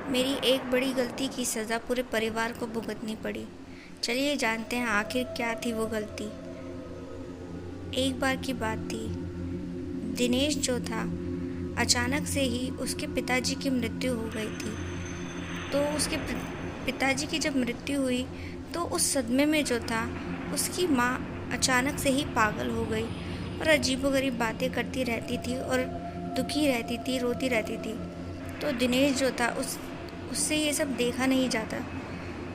मेरी एक बड़ी गलती की सज़ा पूरे परिवार को भुगतनी पड़ी। चलिए जानते हैं आखिर क्या थी वो गलती। एक बार की बात थी, दिनेश जो था अचानक से ही उसके पिताजी की मृत्यु हो गई थी। तो उसके पिताजी की जब मृत्यु हुई तो उस सदमे में जो था उसकी माँ अचानक से ही पागल हो गई और अजीबोगरीब बातें करती रहती थी और दुखी रहती थी, रोती रहती थी। तो दिनेश जो था उससे ये सब देखा नहीं जाता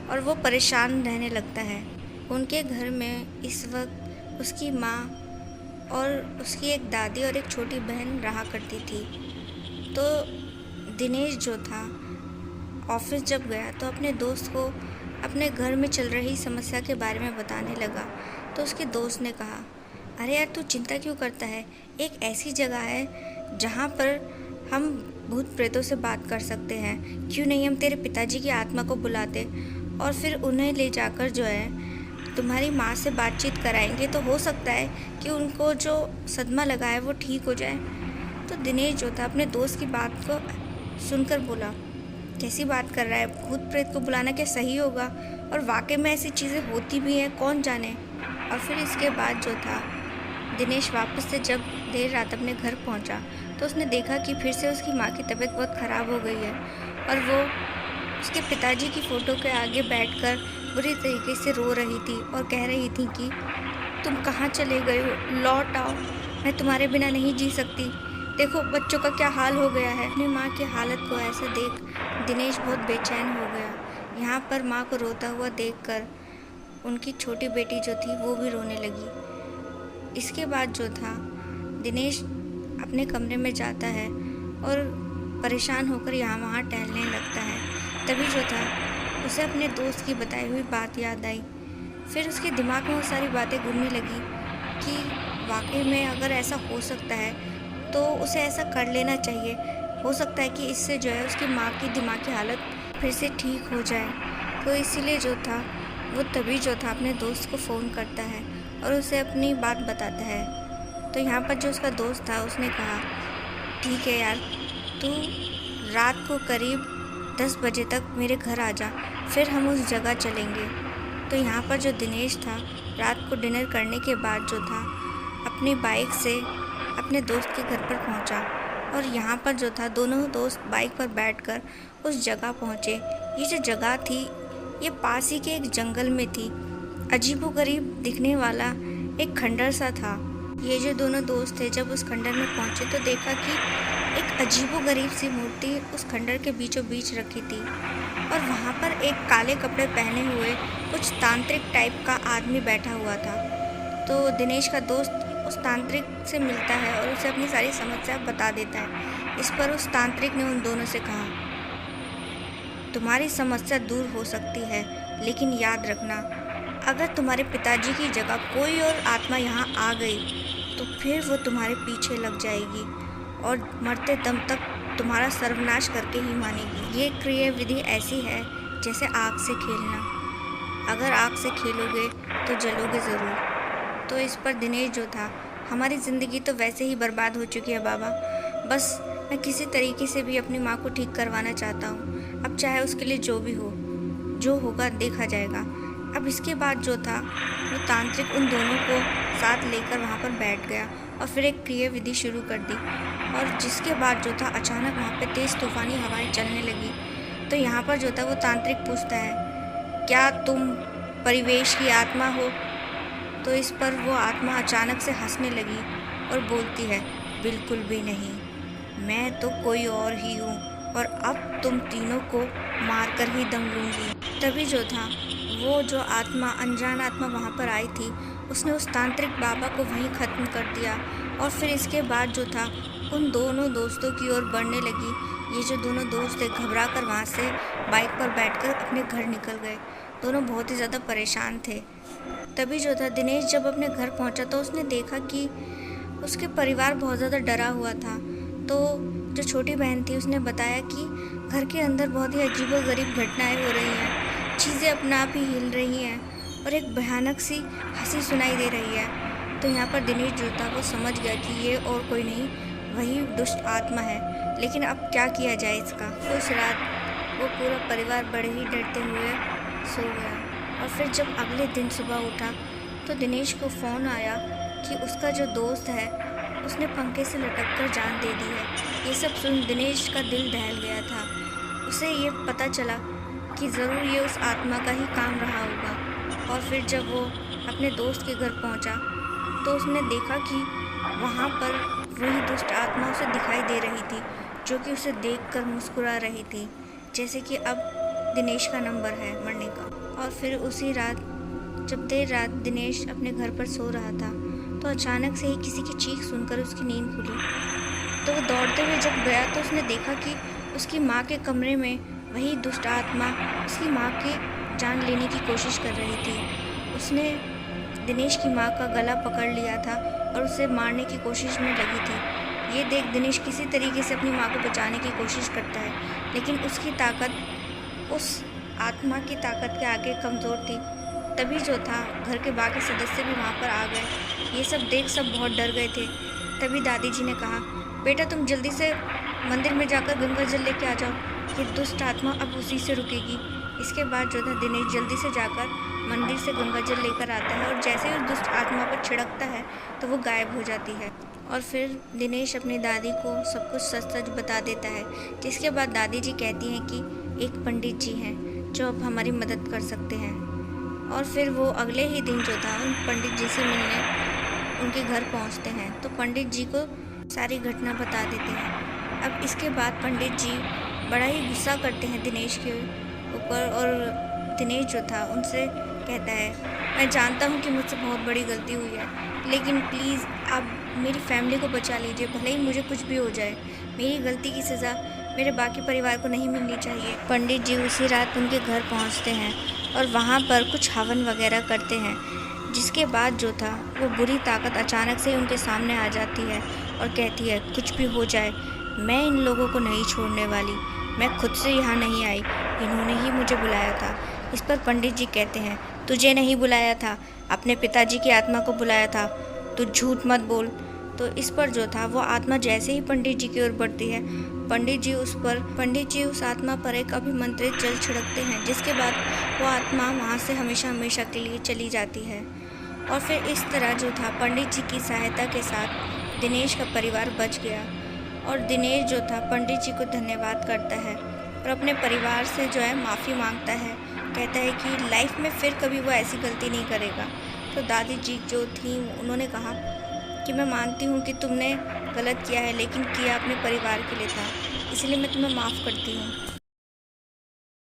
और वो परेशान रहने लगता है। उनके घर में इस वक्त उसकी माँ और उसकी एक दादी और एक छोटी बहन रहा करती थी। तो दिनेश जो था ऑफिस जब गया तो अपने दोस्त को अपने घर में चल रही समस्या के बारे में बताने लगा। तो उसके दोस्त ने कहा, अरे यार तू चिंता क्यों करता है, एक ऐसी जगह है जहाँ पर हम भूत प्रेतों से बात कर सकते हैं। क्यों नहीं हम तेरे पिताजी की आत्मा को बुलाते और फिर उन्हें ले जाकर जो है तुम्हारी माँ से बातचीत कराएंगे, तो हो सकता है कि उनको जो सदमा लगा है वो ठीक हो जाए। तो दिनेश जो था अपने दोस्त की बात को सुनकर बोला, कैसी बात कर रहा है, भूत प्रेत को बुलाना क्या सही होगा? और वाकई में ऐसी चीज़ें होती भी हैं, कौन जाने। और फिर इसके बाद जो था दिनेश वापस से जब देर रात अपने घर पहुंचा तो उसने देखा कि फिर से उसकी माँ की तबीयत बहुत ख़राब हो गई है और वो उसके पिताजी की फ़ोटो के आगे बैठकर बुरी तरीके से रो रही थी और कह रही थी कि तुम कहाँ चले गए हो, लौट आओ, मैं तुम्हारे बिना नहीं जी सकती। देखो बच्चों का क्या हाल हो गया है। अपनी माँ की हालत को ऐसे देख दिनेश बहुत बेचैन हो गया। यहाँ पर माँ को रोता हुआ देखकर उनकी छोटी बेटी जो थी वो भी रोने लगी। इसके बाद जो था दिनेश अपने कमरे में जाता है और परेशान होकर यहाँ वहाँ टहलने लगता है। तभी जो था उसे अपने दोस्त की बताई हुई बात याद आई। फिर उसके दिमाग में वो सारी बातें घूमने लगी कि वाकई में अगर ऐसा हो सकता है तो उसे ऐसा कर लेना चाहिए। हो सकता है कि इससे जो है उसकी माँ की दिमागी हालत फिर से ठीक हो जाए। तो इसीलिए जो था वो तभी जो था अपने दोस्त को फ़ोन करता है और उसे अपनी बात बताता है। तो यहाँ पर जो उसका दोस्त था उसने कहा, ठीक है यार, तू रात को करीब 10 बजे तक मेरे घर आ जा, फिर हम उस जगह चलेंगे। तो यहाँ पर जो दिनेश था रात को डिनर करने के बाद जो था अपनी बाइक से अपने दोस्त के घर पर पहुँचा और यहाँ पर जो था दोनों दोस्त बाइक पर बैठकर उस जगह पहुँचे। ये जो जगह थी ये पास ही के एक जंगल में थी। अजीबोगरीब दिखने वाला एक खंडर सा था। ये जो दोनों दोस्त थे जब उस खंडर में पहुँचे तो देखा कि एक अजीबोगरीब सी मूर्ति उस खंडर के बीचों बीच रखी थी और वहाँ पर एक काले कपड़े पहने हुए कुछ तांत्रिक टाइप का आदमी बैठा हुआ था। तो दिनेश का दोस्त उस तांत्रिक से मिलता है और उसे अपनी सारी समस्या बता देता है। इस पर उस तांत्रिक ने उन दोनों से कहा, तुम्हारी समस्या दूर हो सकती है, लेकिन याद रखना अगर तुम्हारे पिताजी की जगह कोई और आत्मा यहाँ आ गई तो फिर वो तुम्हारे पीछे लग जाएगी और मरते दम तक तुम्हारा सर्वनाश करके ही मानेगी। ये क्रिया विधि ऐसी है जैसे आग से खेलना, अगर आग से खेलोगे तो जलोगे ज़रूर। तो इस पर दिनेश जो था, हमारी ज़िंदगी तो वैसे ही बर्बाद हो चुकी है बाबा, बस मैं किसी तरीके से भी अपनी माँ को ठीक करवाना चाहता हूँ। अब चाहे उसके लिए जो भी हो, जो होगा देखा जाएगा। अब इसके बाद जो था वो तांत्रिक उन दोनों को साथ लेकर वहाँ पर बैठ गया और फिर एक क्रिया विधि शुरू कर दी और जिसके बाद जो था अचानक वहाँ पे तेज़ तूफ़ानी हवाएं चलने लगी। तो यहाँ पर जो था वो तांत्रिक पूछता है, क्या तुम परिवेश की आत्मा हो? तो इस पर वो आत्मा अचानक से हंसने लगी और बोलती है, बिल्कुल भी नहीं, मैं तो कोई और ही हूँ और अब तुम तीनों को मार कर ही दम लूँगी। तभी जो था वो जो आत्मा, अनजान आत्मा वहाँ पर आई थी, उसने उस तांत्रिक बाबा को वहीं ख़त्म कर दिया और फिर इसके बाद जो था उन दोनों दोस्तों की ओर बढ़ने लगी। ये जो दोनों दोस्त थे घबरा कर वहाँ से बाइक पर बैठकर अपने घर निकल गए। दोनों बहुत ही ज़्यादा परेशान थे। तभी जो था दिनेश जब अपने घर पहुँचा तो उसने देखा कि उसके परिवार बहुत ज़्यादा डरा हुआ था। तो जो छोटी बहन थी उसने बताया कि घर के अंदर बहुत ही अजीबोगरीब घटनाएं हो रही हैं, चीज़ें अपने आप ही हिल रही हैं और एक भयानक सी हंसी सुनाई दे रही है। तो यहाँ पर दिनेश जो था वो समझ गया कि ये और कोई नहीं, वही दुष्ट आत्मा है। लेकिन अब क्या किया जाए इसका। उस रात वो पूरा परिवार बड़े ही डरते हुए सो गया। और फिर जब अगले दिन सुबह उठा तो दिनेश को फ़ोन आया कि उसका जो दोस्त है उसने पंखे से लटक कर जान दे दी है। ये सब सुन दिनेश का दिल दहल गया था। उसे ये पता चला कि ज़रूर ये उस आत्मा का ही काम रहा होगा। और फिर जब वो अपने दोस्त के घर पहुंचा तो उसने देखा कि वहाँ पर वही दुष्ट आत्मा उसे दिखाई दे रही थी, जो कि उसे देखकर मुस्कुरा रही थी, जैसे कि अब दिनेश का नंबर है मरने का। और फिर उसी रात जब देर रात दिनेश अपने घर पर सो रहा था तो अचानक से ही किसी की चीख सुनकर उसकी नींद खुली। तो वो दौड़ते हुए जब गया तो उसने देखा कि उसकी माँ के कमरे में वही दुष्ट आत्मा उसकी माँ की जान लेने की कोशिश कर रही थी। उसने दिनेश की माँ का गला पकड़ लिया था और उसे मारने की कोशिश में लगी थी। ये देख दिनेश किसी तरीके से अपनी माँ को बचाने की कोशिश करता है, लेकिन उसकी ताकत उस आत्मा की ताकत के आगे कमज़ोर थी। तभी जो था घर के बाकी सदस्य भी वहाँ पर आ गए। ये सब देख सब बहुत डर गए थे। तभी दादी जी ने कहा, बेटा तुम जल्दी से मंदिर में जाकर गंगा जल लेके आ जाओ, ये दुष्ट आत्मा अब उसी से रुकेगी। इसके बाद जो था दिनेश जल्दी से जाकर मंदिर से गंगा जल लेकर आता है और जैसे ही उस दुष्ट आत्मा पर छिड़कता है तो वो गायब हो जाती है। और फिर दिनेश अपनी दादी को सब कुछ सच सच बता देता है, जिसके बाद दादी जी कहती हैं कि एक पंडित जी हैं जो अब हमारी मदद कर सकते हैं। और फिर वो अगले ही दिन जो था उन पंडित जी से मिलने उनके घर पहुंचते हैं। तो पंडित जी को सारी घटना बता देते हैं। अब इसके बाद पंडित जी बड़ा ही गुस्सा करते हैं दिनेश के ऊपर और दिनेश जो था उनसे कहता है, मैं जानता हूँ कि मुझसे बहुत बड़ी गलती हुई है, लेकिन प्लीज़ आप मेरी फैमिली को बचा लीजिए, भले ही मुझे कुछ भी हो जाए। मेरी गलती की सज़ा मेरे बाकी परिवार को नहीं मिलनी चाहिए। पंडित जी उसी रात उनके घर पहुँचते हैं और वहाँ पर कुछ हवन वगैरह करते हैं, जिसके बाद जो था वो बुरी ताकत अचानक से उनके सामने आ जाती है और कहती है, कुछ भी हो जाए मैं इन लोगों को नहीं छोड़ने वाली, मैं खुद से यहाँ नहीं आई, इन्होंने ही मुझे बुलाया था। इस पर पंडित जी कहते हैं, तुझे नहीं बुलाया था, अपने पिताजी की आत्मा को बुलाया था, तू झूठ मत बोल। तो इस पर जो था वो आत्मा जैसे ही पंडित जी की ओर बढ़ती है, पंडित जी उस आत्मा पर एक अभिमंत्रित जल छिड़कते हैं, जिसके बाद वो आत्मा वहाँ से हमेशा हमेशा के लिए चली जाती है। और फिर इस तरह जो था पंडित जी की सहायता के साथ दिनेश का परिवार बच गया। और दिनेश जो था पंडित जी को धन्यवाद करता है और अपने परिवार से जो है माफ़ी मांगता है, कहता है कि लाइफ में फिर कभी वो ऐसी गलती नहीं करेगा। तो दादी जी जो थी उन्होंने कहा कि मैं मानती हूँ कि तुमने गलत किया है, लेकिन किया अपने परिवार के लिए था, इसलिए मैं तुम्हें माफ़ करती हूँ।